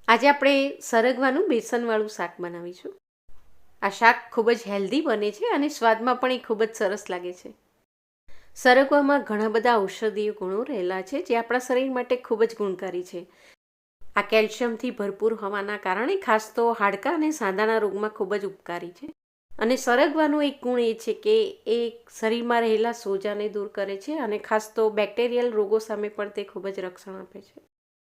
આજે આપણે સરગવાનું બેસનવાળું શાક બનાવીશું. આ શાક ખૂબ જ હેલ્ધી બને છે અને સ્વાદમાં પણ એ ખૂબ જ સરસ લાગે છે. સરગવામાં ઘણા બધા ઔષધીય ગુણો રહેલા છે જે આપણા શરીર માટે ખૂબ જ ગુણકારી છે. આ કેલ્શિયમથી ભરપૂર હોવાના કારણે ખાસ તો હાડકાં અને સાંધાના રોગમાં ખૂબ જ ઉપકારી છે. અને સરગવાનો એક ગુણ એ છે કે એ શરીરમાં રહેલા સોજાને દૂર કરે છે અને ખાસ તો બેક્ટેરિયલ રોગો સામે પણ તે ખૂબ જ રક્ષણ આપે છે.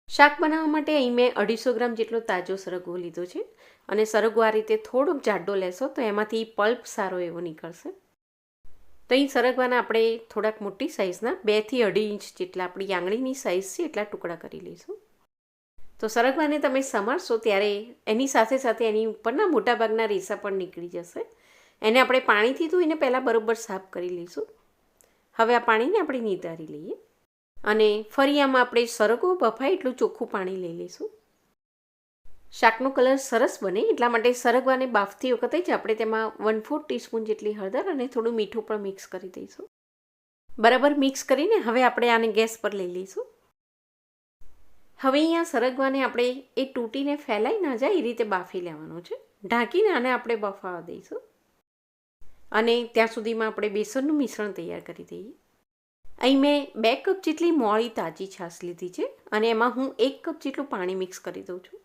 શાક બનાવવા માટે અહીં મેં 250 ગ્રામ જેટલો તાજો સરગવો લીધો છે અને સરગવો આ રીતે થોડોક જાડો લેશો તો એમાંથી પલ્પ સારો એવો નીકળશે. તો અહીં સરગવાના આપણે થોડાક મોટી સાઇઝના 2 થી 2.5 ઇંચ જેટલા આપણી આંગળીની સાઇઝ છે એટલા ટુકડા કરી લઈશું. તો સરગવાને તમે સમારશો ત્યારે એની સાથે સાથે એની ઉપરના મોટાભાગના રેસા પણ નીકળી જશે. એને આપણે પાણીથી ધોઈને પહેલાં બરોબર સાફ કરી લઈશું. હવે આ પાણીને આપણે નિતારી લઈએ અને ફરી આમાં આપણે સરગવો બફાય એટલું ચોખ્ખું પાણી લઈ લઈશું. શાકનો કલર સરસ બને એટલા માટે સરગવાને બાફતી વખતે જ આપણે તેમાં 1/4 ટીસ્પૂન જેટલી હળદર અને થોડું મીઠું પણ મિક્સ કરી દઈશું. બરાબર મિક્સ કરીને હવે આપણે આને ગેસ પર લઈ લઈશું. હવે અહીંયા સરગવાને આપણે એ તૂટીને ફેલાઈ ના જાય એ રીતે બાફી લેવાનું છે. ઢાંકીને આને આપણે બફાવા દઈશું અને ત્યાં સુધીમાં આપણે બેસનનું મિશ્રણ તૈયાર કરી દઈએ. અહીં મેં 2 કપ જેટલી મોળી તાજી છાશ લીધી છે અને એમાં હું 1 કપ જેટલું પાણી મિક્સ કરી દઉં છું.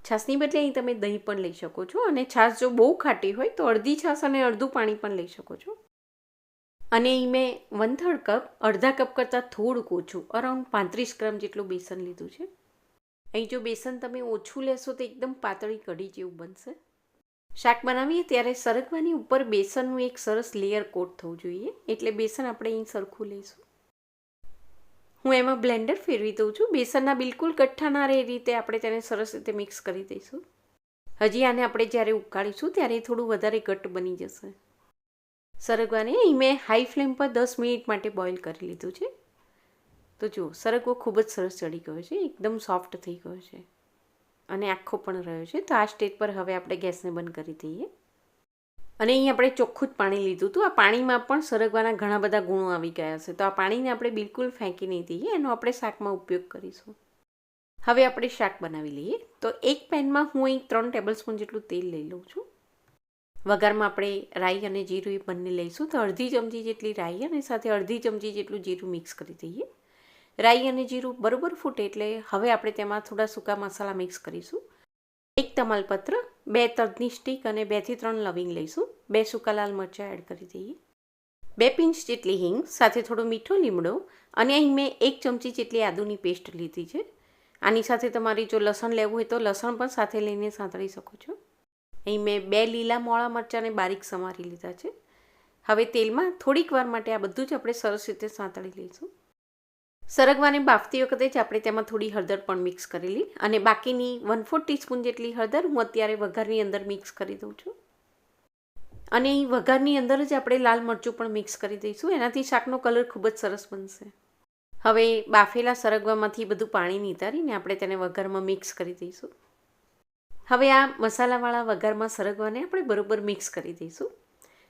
છાશની બદલે અહીં તમે દહીં પણ લઈ શકો છો અને છાશ જો બહુ ખાટી હોય તો અડધી છાશ અને અડધું પાણી પણ લઈ શકો છો. અને અહીં મેં 1/3 કપ અડધા કપ કરતાં થોડુંક ઓછું અરાઉન્ડ 35 ગ્રામ જેટલું બેસન લીધું છે. અહીં જો બેસન તમે ઓછું લેશો તો એકદમ પાતળી કઢી જેવું બનશે. શાક બનાવીએ ત્યારે સરગવાની ઉપર બેસનનું એક સરસ લેયર કોટ થવું જોઈએ એટલે બેસન આપણે અહીં સરખું લઈશું. હું એમાં બ્લેન્ડર ફેરવી દઉં છું. બેસનના બિલકુલ કઠ્ઠા ના રહે એ રીતે આપણે તેને સરસ રીતે મિક્સ કરી દઈશું. હજી આને આપણે જ્યારે ઉકાળીશું ત્યારે થોડું વધારે ઘટ્ટ બની જશે. સરગવાને અહીં મેં હાઈ ફ્લેમ પર 10 મિનિટ માટે બોઇલ કરી લીધું છે. તો જુઓ સરગવો ખૂબ જ સરસ ચડી ગયો છે, એકદમ સોફ્ટ થઈ ગયો છે અને આખો પણ રહ્યો છે. તો આ સ્ટેજ પર હવે આપણે ગેસને બંધ કરી દઈએ અને અહીં આપણે ચોખ્ખું જ પાણી લીધું હતું. આ પાણીમાં પણ સરગવાના ઘણા બધા ગુણો આવી ગયા છે તો આ પાણીને આપણે બિલકુલ ફેંકી નહીં દઈએ, એનો આપણે શાકમાં ઉપયોગ કરીશું. હવે આપણે શાક બનાવી લઈએ. તો એક પેનમાં હું અહીં 3 ટેબલસ્પૂન જેટલું તેલ લઈ લઉં છું. વઘારમાં આપણે રાઈ અને જીરું એ બંને લઈશું. તો અડધી ચમચી જેટલી રાઈ અને સાથે અડધી ચમચી જેટલું જીરું મિક્સ કરી દઈએ. રાઈ અને જીરું બરોબર ફૂટે એટલે હવે આપણે તેમાં થોડા સૂકા મસાલા મિક્સ કરીશું. 1 તમાલપત્ર, 2 તજની સ્ટીક અને 2 થી 3 લવિંગ લઈશું. 2 સૂકા લાલ મરચાં એડ કરી દઈએ. 2 પિંચ જેટલી હિંગ, સાથે થોડો મીઠો લીમડો અને અહીં મેં 1 ચમચી જેટલી આદુની પેસ્ટ લીધી છે. આની સાથે તમારી જો લસણ લેવું હોય તો લસણ પણ સાથે લઈને સાંતળી શકો છો. અહીં મેં 2 લીલા મોળા મરચાંને બારીક સમારી લીધા છે. હવે તેલમાં થોડીક વાર માટે આ બધું જ આપણે સરસ રીતે સાંતળી લઈશું. સરગવાને બાફતી વખતે જ આપણે તેમાં થોડી હળદર પણ મિક્સ કરેલી અને બાકીની 1/4 ટીસ્પૂન જેટલી હળદર હું અત્યારે વઘારની અંદર મિક્સ કરી દઉં છું. અને અહીં વઘારની અંદર જ આપણે લાલ મરચું પણ મિક્સ કરી દઈશું, એનાથી શાકનો કલર ખૂબ જ સરસ બનશે. હવે બાફેલા સરગવામાંથી બધું પાણી નિતારીને આપણે તેને વઘારમાં મિક્સ કરી દઈશું. હવે આ મસાલાવાળા વઘારમાં સરગવાને આપણે બરોબર મિક્સ કરી દઈશું.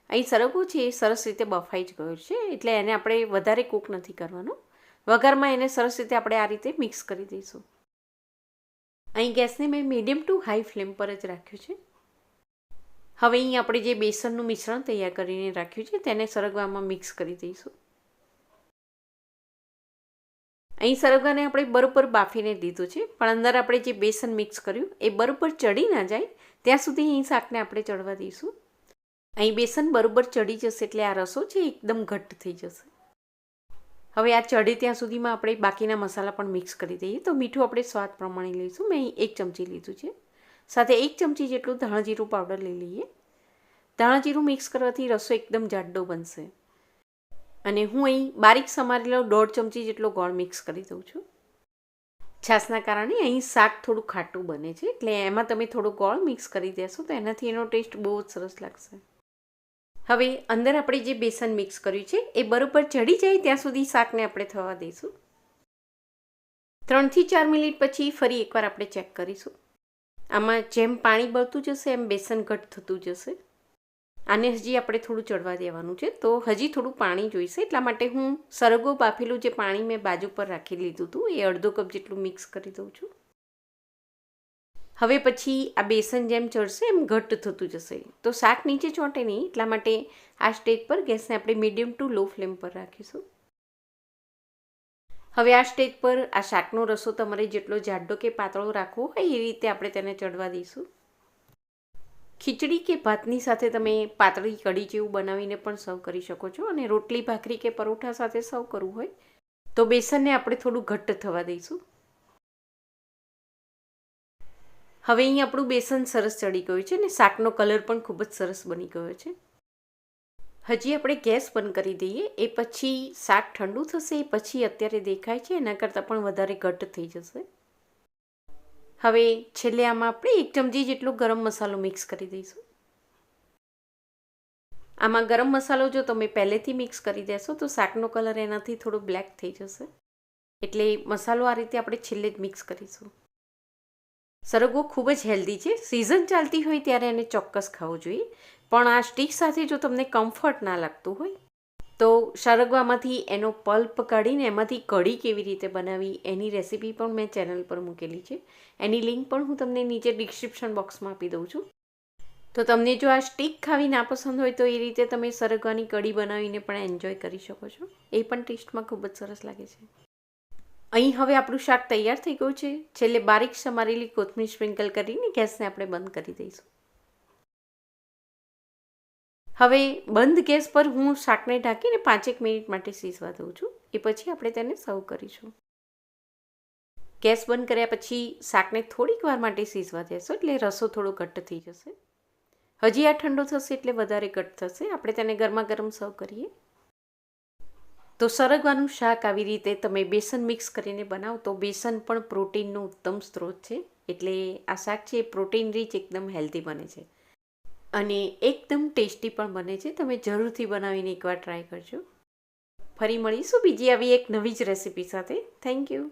અહીં સરગવો છે એ સરસ રીતે બફાઈ જ ગયો છે એટલે એને આપણે વધારે કૂક નથી કરવાનો. વઘારમાં એને સરસ રીતે આપણે આ રીતે મિક્સ કરી દઈશું. અહીં ગેસને મેં મીડિયમ ટુ હાઈ ફ્લેમ પર જ રાખ્યું છે. હવે અહીં આપણે જે બેસનનું મિશ્રણ તૈયાર કરીને રાખ્યું છે તેને સરગવામાં મિક્સ કરી દઈશું. અહીં સરગવાને આપણે બરોબર બાફીને લીધું છે પણ અંદર આપણે જે બેસન મિક્સ કર્યું એ બરોબર ચડી ના જાય ત્યાં સુધી અહીં શાકને આપણે ચડવા દઈશું. અહીં બેસન બરોબર ચડી જશે એટલે આ રસો છે એકદમ ઘટ્ટ થઈ જશે. હવે આ ચડે ત્યાં સુધીમાં આપણે બાકીના મસાલા પણ મિક્સ કરી દઈએ. તો મીઠું આપણે સ્વાદ પ્રમાણે લઈશું. મેં અહીં 1 ચમચી લીધું છે. સાથે 1 ચમચી જેટલું ધાણા જીરું પાવડર લઈ લઈએ. ધાણા જીરું મિક્સ કરવાથી રસો એકદમ જાડો બનશે. અને હું અહીં બારીક સમારેલો 1/2 ચમચી જેટલો ગોળ મિક્સ કરી દઉં છું. છાશના કારણે અહીં શાક થોડું ખાટું બને છે એટલે એમાં તમે થોડો ગોળ મિક્સ કરી દેશો તો એનાથી એનો ટેસ્ટ બહુ જ સરસ લાગશે. હવે અંદર આપણે જે બેસન મિક્સ કર્યું છે એ બરોબર ચડી જાય ત્યાં સુધી શાકને આપણે થવા દઈશું. 3 થી 4 મિનિટ પછી ફરી એકવાર આપણે ચેક કરીશું. આમાં જેમ પાણી બળતું જશે એમ બેસન ઘટ થતું જશે. આને હજી આપણે થોડું ચડવા દેવાનું છે તો હજી થોડું પાણી જોઈશે એટલા માટે હું સરગવો બાફેલું જે પાણી મેં બાજુ પર રાખી લીધું હતું એ અડધો કપ જેટલું મિક્સ કરી દઉં છું. હવે પછી આ બેસન જેમ ચડશે એમ ઘટ્ટ થતું જશે, તો શાક નીચે ચોંટે નહીં, એટલા માટે આ સ્ટેજ પર ગેસને આપણે મીડિયમ ટુ લો ફ્લેમ પર રાખીશું. હવે આ સ્ટેજ પર આ શાકનો રસો તમારે જેટલો જાડો કે પાતળો રાખવો હોય એ રીતે આપણે તેને ચડવા દઈશું. ખીચડી કે ભાતની સાથે તમે પાતળી કઢી જેવું બનાવીને પણ સર્વ કરી શકો છો, અને રોટલી ભાખરી કે પરોઠા સાથે સર્વ કરવું હોય તો બેસનને આપણે થોડું ઘટ્ટ થવા દઈશું. હવે અહીં આપણું બેસન સરસ ચડી ગયું છે અને શાકનો કલર પણ ખૂબ જ સરસ બની ગયો છે. હજી આપણે ગેસ બંધ કરી દઈએ, એ પછી શાક ઠંડુ થશે, એ પછી અત્યારે દેખાય છે એના કરતાં પણ વધારે ઘટ્ટ થઈ જશે. હવે છેલ્લે આમાં આપણે 1 ચમચી જેટલો ગરમ મસાલો મિક્સ કરી દઈશું. આમાં ગરમ મસાલો જો તમે પહેલેથી મિક્સ કરી દેશો તો શાકનો કલર એનાથી થોડો બ્લેક થઈ જશે, એટલે મસાલો આ રીતે આપણે છેલ્લે જ મિક્સ કરીશું. સરગવો ખૂબ જ હેલ્ધી છે, સિઝન ચાલતી હોય ત્યારે એને ચોક્કસ ખાવું જોઈએ, પણ આ સ્ટીક સાથે જો તમને કમ્ફર્ટ ના લાગતું હોય તો સરગવામાંથી એનો પલ્પ કાઢીને એમાંથી કઢી કેવી રીતે બનાવી એની રેસીપી પણ મેં ચેનલ પર મૂકેલી છે. એની લિંક પણ હું તમને નીચે ડિસ્ક્રિપ્શન બોક્સમાં આપી દઉં છું. તો તમને જો આ સ્ટીક ખાવી ના પસંદ હોય તો એ રીતે તમે સરગવાની કઢી બનાવીને પણ એન્જોય કરી શકો છો, એ પણ ટેસ્ટમાં ખૂબ જ સરસ લાગે છે. અહીં હવે આપણું શાક તૈયાર થઈ ગયું છે. છેલ્લે બારીક સમારેલી કોથમીર સ્પ્રિંકલ કરીને ગેસને આપણે બંધ કરી દઈશું. હવે બંધ ગેસ પર હું શાકને ઢાંકીને 5 મિનિટ માટે સીઝવા દઉં છું, એ પછી આપણે તેને સર્વ કરીશું. ગેસ બંધ કર્યા પછી શાકને થોડીક વાર માટે સીઝવા દેશો એટલે રસો થોડો ઘટ્ટ થઈ જશે. હજી આ ઠંડો થશે એટલે વધારે ઘટ્ટ થશે. આપણે તેને ગરમા ગરમ સર્વ કરીએ. તો સરગવાનું શાક આવી રીતે તમે બેસન મિક્સ કરીને બનાવો તો બેસન પણ પ્રોટીનનો ઉત્તમ સ્ત્રોત છે, એટલે આ શાક છે એ પ્રોટીન રીચ એકદમ હેલ્ધી બને છે અને એકદમ ટેસ્ટી પણ બને છે. તમે જરૂરથી બનાવીને એકવાર ટ્રાય કરજો. ફરી મળીશું બીજી આવી એક નવી જ રેસીપી સાથે. Thank you.